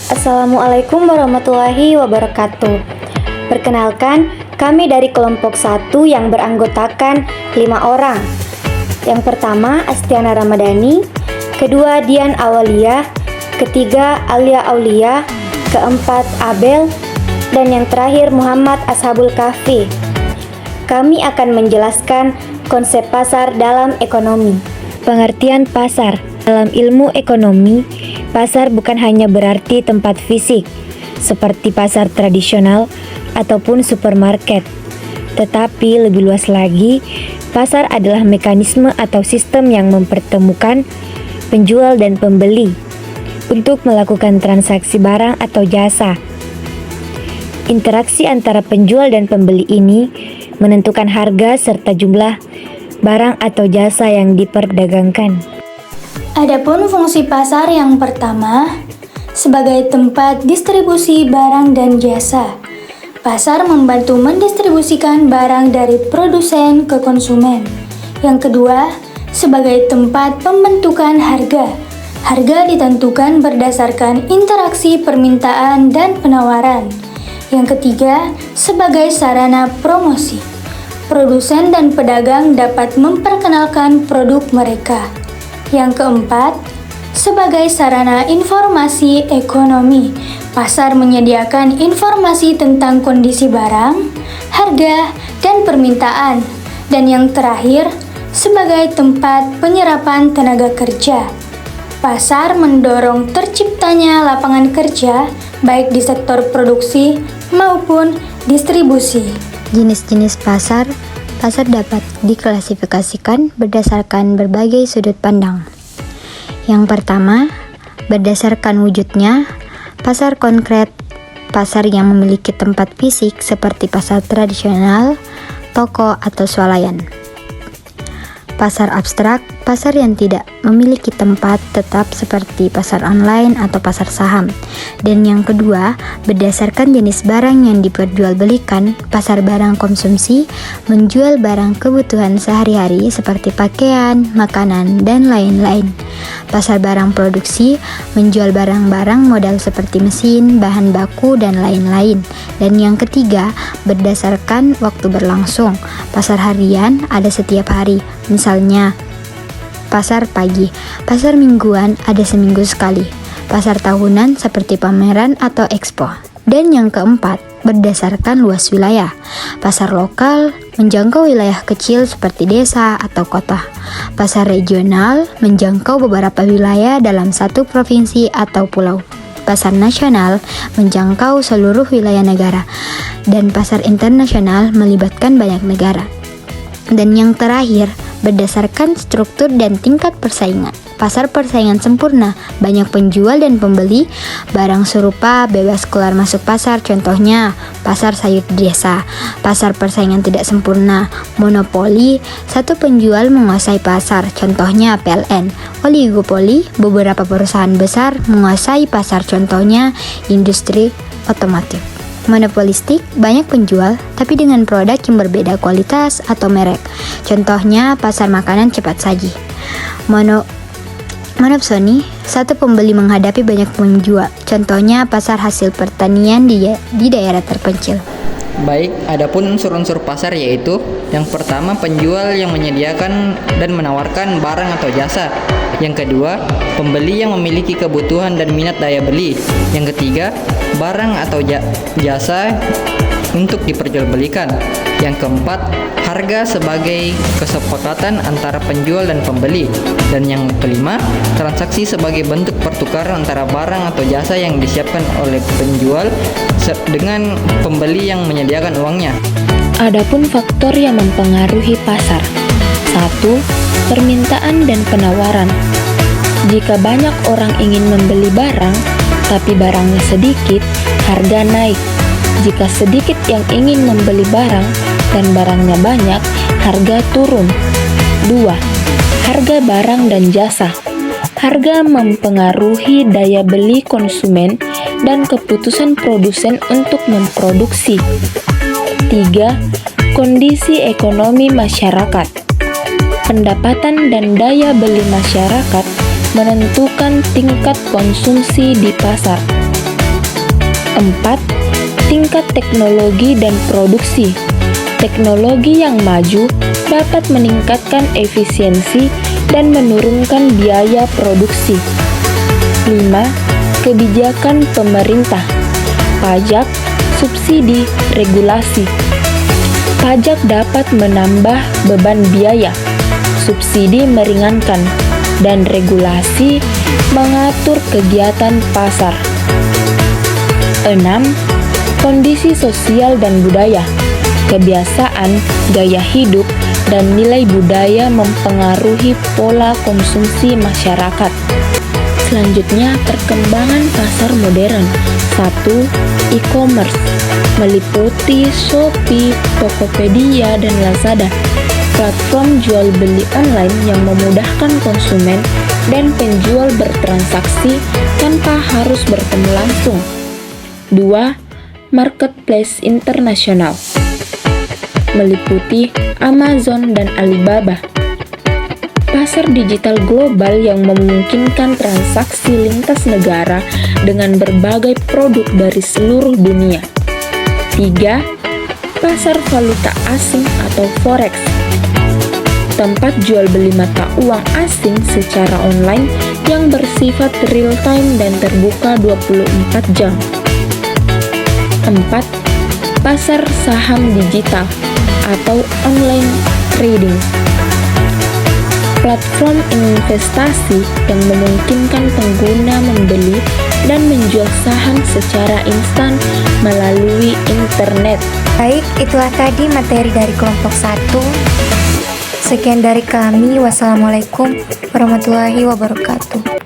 Assalamualaikum warahmatullahi wabarakatuh. Perkenalkan, kami dari kelompok 1 yang beranggotakan 5 orang. Yang pertama Astiana Ramadhani, kedua Dian Awalia, ketiga Alia Aulia, keempat Abel, dan yang terakhir Muhammad Ashabul Kahfi. Kami akan menjelaskan konsep pasar dalam ekonomi. Pengertian pasar dalam ilmu ekonomi, pasar bukan hanya berarti tempat fisik, seperti pasar tradisional ataupun supermarket. Tetapi lebih luas lagi, pasar adalah mekanisme atau sistem yang mempertemukan penjual dan pembeli untuk melakukan transaksi barang atau jasa. Interaksi antara penjual dan pembeli ini menentukan harga serta jumlah barang atau jasa yang diperdagangkan. Adapun fungsi pasar yang pertama, sebagai tempat distribusi barang dan jasa. Pasar membantu mendistribusikan barang dari produsen ke konsumen. Yang kedua, sebagai tempat pembentukan harga. Harga ditentukan berdasarkan interaksi permintaan dan penawaran. Yang ketiga, sebagai sarana promosi. Produsen dan pedagang dapat memperkenalkan produk mereka. Yang keempat, sebagai sarana informasi ekonomi, pasar menyediakan informasi tentang kondisi barang, harga, dan permintaan. Dan yang terakhir, sebagai tempat penyerapan tenaga kerja. Pasar mendorong terciptanya lapangan kerja, baik di sektor produksi maupun distribusi. Jenis-jenis pasar dapat diklasifikasikan berdasarkan berbagai sudut pandang. Yang pertama, berdasarkan wujudnya, pasar konkret, pasar yang memiliki tempat fisik seperti pasar tradisional, toko, atau swalayan. Pasar abstrak, pasar yang tidak memiliki tempat tetap seperti pasar online atau pasar saham. Dan yang kedua, berdasarkan jenis barang yang diperjualbelikan, pasar barang konsumsi menjual barang kebutuhan sehari-hari seperti pakaian, makanan, dan lain-lain. Pasar barang produksi menjual barang-barang modal seperti mesin, bahan baku, dan lain-lain. Dan yang ketiga, berdasarkan waktu berlangsung, pasar harian ada setiap hari. Misalnya, pasar pagi, pasar mingguan ada seminggu sekali, pasar tahunan seperti pameran atau expo. Dan yang keempat, berdasarkan luas wilayah, pasar lokal menjangkau wilayah kecil seperti desa atau kota. Pasar regional menjangkau beberapa wilayah dalam satu provinsi atau pulau. Pasar nasional menjangkau seluruh wilayah negara. Dan pasar internasional melibatkan banyak negara. Dan yang terakhir, berdasarkan struktur dan tingkat persaingan. Pasar persaingan sempurna, banyak penjual dan pembeli, barang serupa bebas keluar masuk pasar, contohnya pasar sayur desa. Pasar persaingan tidak sempurna, monopoli, satu penjual menguasai pasar, contohnya PLN. Oligopoli, beberapa perusahaan besar menguasai pasar, contohnya industri otomotif. Monopolistik, banyak penjual, tapi dengan produk yang berbeda kualitas atau merek. Contohnya pasar makanan cepat saji. Monopsoni, satu pembeli menghadapi banyak penjual. Contohnya pasar hasil pertanian di daerah terpencil. Baik, adapun unsur-unsur pasar yaitu yang pertama penjual yang menyediakan dan menawarkan barang atau jasa. Yang kedua, pembeli yang memiliki kebutuhan dan minat daya beli. Yang ketiga, barang atau jasa untuk diperjualbelikan. Yang keempat, harga sebagai kesepakatan antara penjual dan pembeli. Dan yang kelima, transaksi sebagai bentuk pertukaran antara barang atau jasa yang disiapkan oleh penjual dengan pembeli yang menyediakan uangnya. Adapun faktor yang mempengaruhi pasar. 1. Permintaan dan penawaran. Jika banyak orang ingin membeli barang, tapi barangnya sedikit, harga naik. Jika sedikit yang ingin membeli barang dan barangnya banyak, harga turun. 2. Harga barang dan jasa. Harga mempengaruhi daya beli konsumen dan keputusan produsen untuk memproduksi. 3. Kondisi ekonomi masyarakat. Pendapatan dan daya beli masyarakat menentukan tingkat konsumsi di pasar. 4. Tingkat teknologi dan produksi. Teknologi yang maju dapat meningkatkan efisiensi dan menurunkan biaya produksi. 5. Kebijakan pemerintah. Pajak, subsidi, regulasi. Pajak dapat menambah beban biaya, subsidi meringankan, dan regulasi mengatur kegiatan pasar. 6. Kondisi sosial dan budaya. Kebiasaan, gaya hidup, dan nilai budaya mempengaruhi pola konsumsi masyarakat. Selanjutnya, perkembangan pasar modern. 1. E-commerce meliputi Shopee, Tokopedia, dan Lazada. Platform jual beli online yang memudahkan konsumen dan penjual bertransaksi tanpa harus bertemu langsung. 2. Marketplace internasional meliputi Amazon dan Alibaba. Pasar digital global yang memungkinkan transaksi lintas negara dengan berbagai produk dari seluruh dunia. 3. Pasar valuta asing atau forex. Tempat jual beli mata uang asing secara online yang bersifat real time dan terbuka 24 jam. 4. Pasar saham digital atau online trading. Platform investasi yang memungkinkan pengguna membeli dan menjual saham secara instan melalui internet. Baik, itulah tadi materi dari kelompok 1. Sekian dari kami. Wassalamualaikum warahmatullahi wabarakatuh.